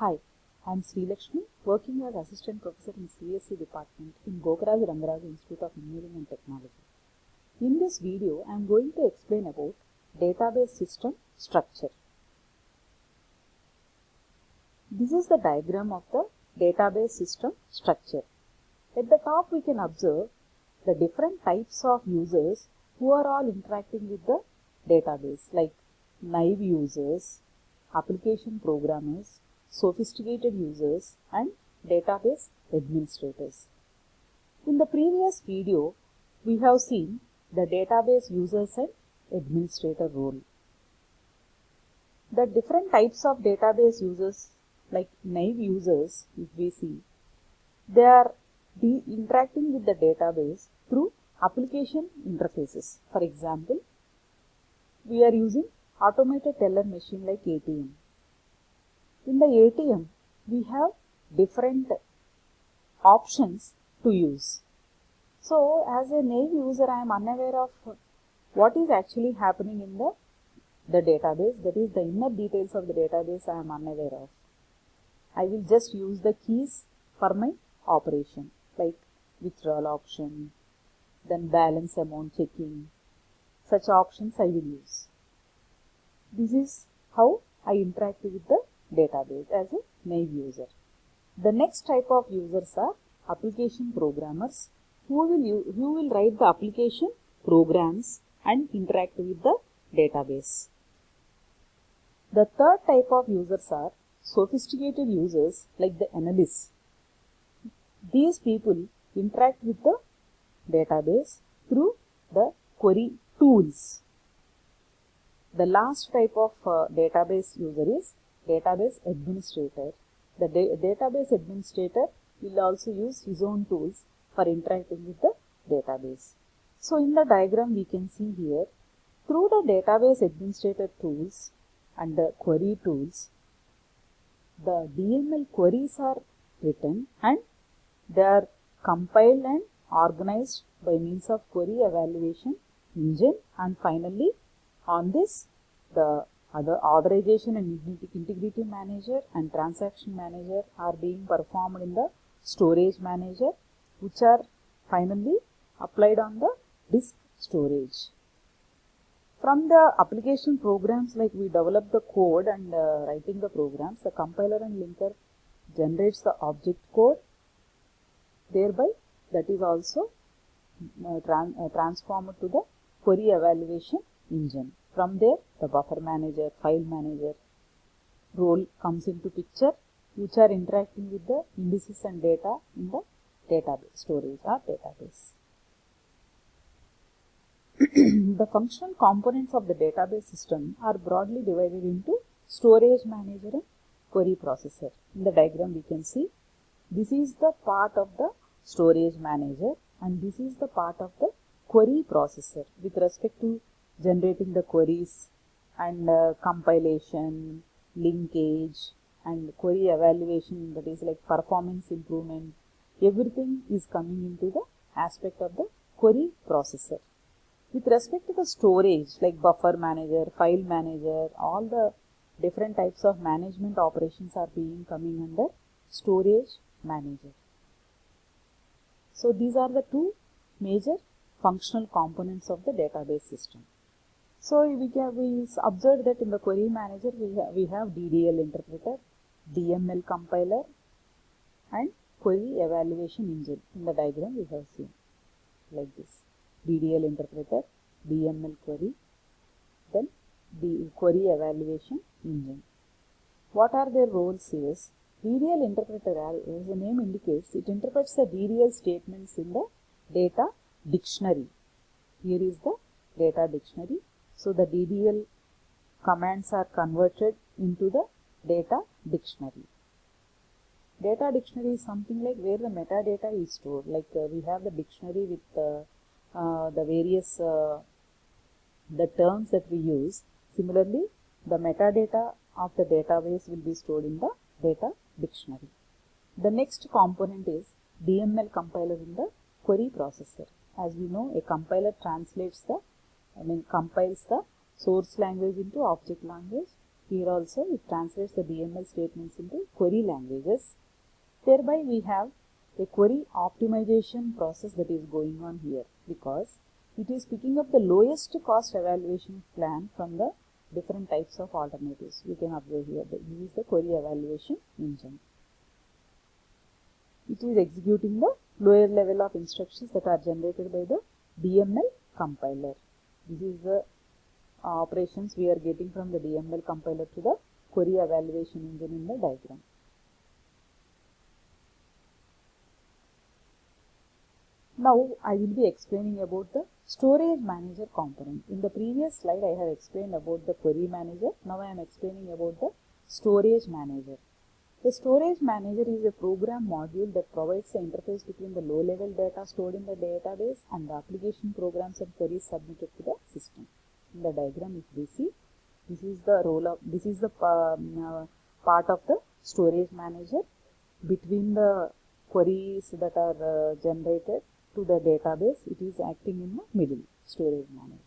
Hi, I am Sri Lakshmi, working as Assistant Professor in CSE Department in Gokaraju Rangaraju Institute of Engineering and Technology. In this video, I am going to explain about database system structure. This is the diagram of the database system structure. At the top, we can observe the different types of users who are all interacting with the database, like naive users, application programmers, sophisticated users, and database administrators. In the previous video, we have seen the database users and administrator role. The different types of database users, like naive users, if we see, they are interacting with the database through application interfaces. For example, we are using automated teller machine like ATM. In the ATM, we have different options to use. So, as a naive user, I am unaware of what is actually happening in the database, that is the inner details of the database I am unaware of. I will just use the keys for my operation, like withdrawal option, then balance amount checking. Such options I will use. This is how I interact with the database as a naive user. The next type of users are application programmers who will write the application programs and interact with the database. The third type of users are sophisticated users like the analysts. These people interact with the database through the query tools. The last type of database user is database administrator. The database administrator will also use his own tools for interacting with the database. So in the diagram we can see here, through the database administrator tools and the query tools, the DML queries are written and they are compiled and organized by means of query evaluation engine, and finally on this the other authorization and integrity manager and transaction manager are being performed in the storage manager, which are finally applied on the disk storage. From the application programs, like we develop the code and writing the programs, the compiler and linker generates the object code, thereby that is also transformed to the query evaluation engine. From there, the buffer manager, file manager role comes into picture, which are interacting with the indices and data in the database storage or database. The functional components of the database system are broadly divided into storage manager and query processor. In the diagram we can see this is the part of the storage manager and this is the part of the query processor with respect to generating the queries and compilation, linkage and query evaluation, that is like performance improvement. Everything is coming into the aspect of the query processor. With respect to the storage, like buffer manager, file manager, all the different types of management operations are being coming under storage manager. So these are the two major functional components of the database system. So we observed that in the query manager we have DDL interpreter, DML compiler and query evaluation engine. In the diagram we have seen like this: DDL interpreter, DML query, then the query evaluation engine. What are their roles is, DDL interpreter, as the name indicates, it interprets the DDL statements in the data dictionary. Here is the data dictionary. So the DDL commands are converted into the data dictionary. Data dictionary is something like where the metadata is stored. Like we have the dictionary with the various the terms that we use. Similarly, the metadata of the database will be stored in the data dictionary. The next component is DML compiler in the query processor. As we know, a compiler translates compiles the source language into object language Here also it translates the DML statements into query languages. Thereby we have a query optimization process that is going on here, because it is picking up the lowest cost evaluation plan from the different types of alternatives. You can observe here that this is the query evaluation engine. It is executing the lower level of instructions that are generated by the DML compiler. This is the operations we are getting from the DML compiler to the query evaluation engine in the diagram. Now I will be explaining about the storage manager component. In the previous slide I have explained about the query manager. Now I am explaining about the storage manager. The storage manager is a program module that provides the interface between the low-level data stored in the database and the application programs and queries submitted to the system. In the diagram, if we see, this is the part of the storage manager between the queries that are generated to the database. It is acting in the middle, storage manager.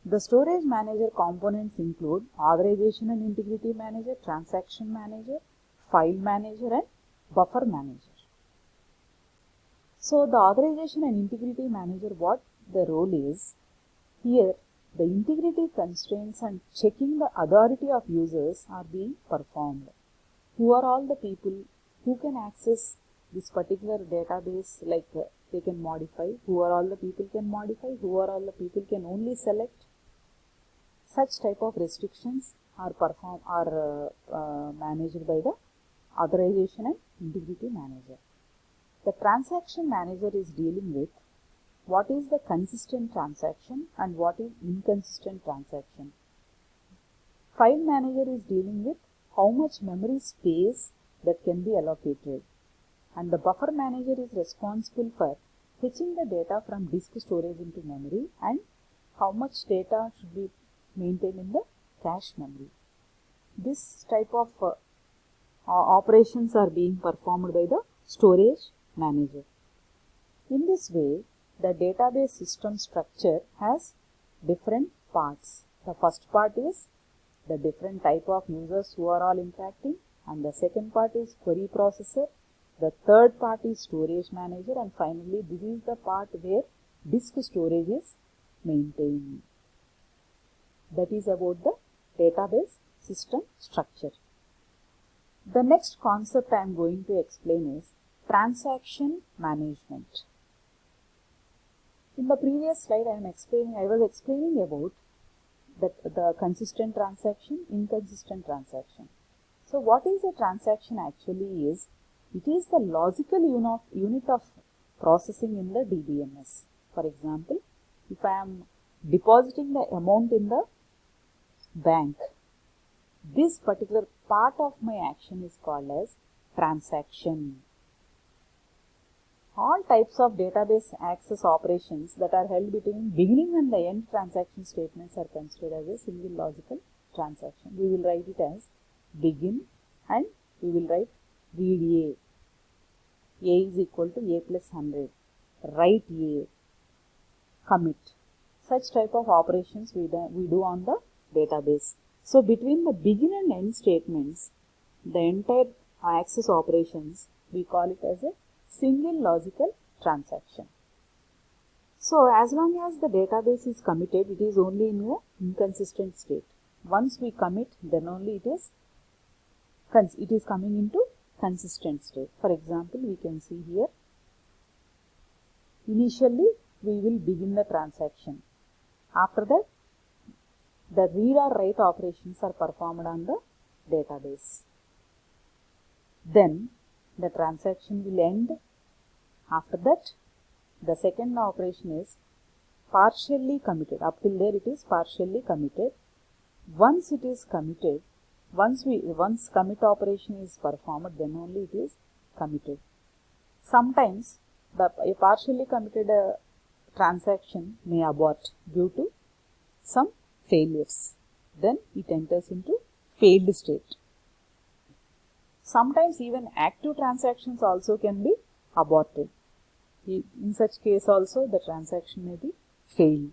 The storage manager components include authorization and integrity manager, transaction manager, file manager, and buffer manager. So the authorization and integrity manager, what the role is? Here the integrity constraints and checking the authority of users are being performed. Who are all the people who can access this particular database, like they can modify, who are all the people can modify, who are all the people can only select. Such type of restrictions are managed by the authorization and integrity manager. The transaction manager is dealing with what is the consistent transaction and what is inconsistent transaction. File manager is dealing with how much memory space that can be allocated. And the buffer manager is responsible for fetching the data from disk storage into memory and how much data should be maintained in the cache memory. This type of operations are being performed by the storage manager. In this way, the database system structure has different parts. The first part is the different type of users who are all interacting, and the second part is query processor. The third part is storage manager, and finally this is the part where disk storage is maintained. That is about the database system structure. The next concept I am going to explain is transaction management. In the previous slide I was explaining about the consistent transaction, inconsistent transaction. So what is a transaction actually is? It is the logical unit of processing in the DBMS. For example, if I am depositing the amount in the bank, this particular part of my action is called as transaction. All types of database access operations that are held between beginning and the end transaction statements are considered as a single logical transaction. We will write it as begin and we will write read A. A is equal to A plus 100. Write A. Commit. Such type of operations we do on the database. So between the begin and end statements, the entire access operations, we call it as a single logical transaction. So as long as the database is committed, it is only in an inconsistent state. Once we commit, then only it is coming into consistent state. For example, we can see here, initially we will begin the transaction. After that, the read or write operations are performed on the database. Then the transaction will end. After that, the second operation is partially committed. Up till there it is partially committed. Once it is committed, once commit operation is performed, then only it is committed. Sometimes a partially committed transaction may abort due to some failures. Then it enters into failed state. Sometimes even active transactions also can be aborted. In such case also the transaction may be failed.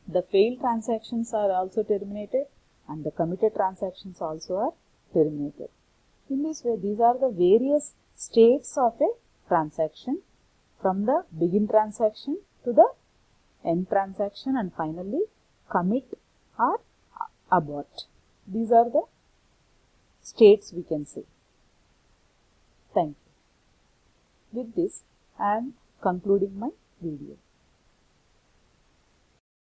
the failed transactions are also terminated and the committed transactions also are terminated. In this way, these are the various states of a transaction, from the begin transaction to the end transaction and finally commit or abort. These are the states we can say. Thank you. With this, I am concluding my video.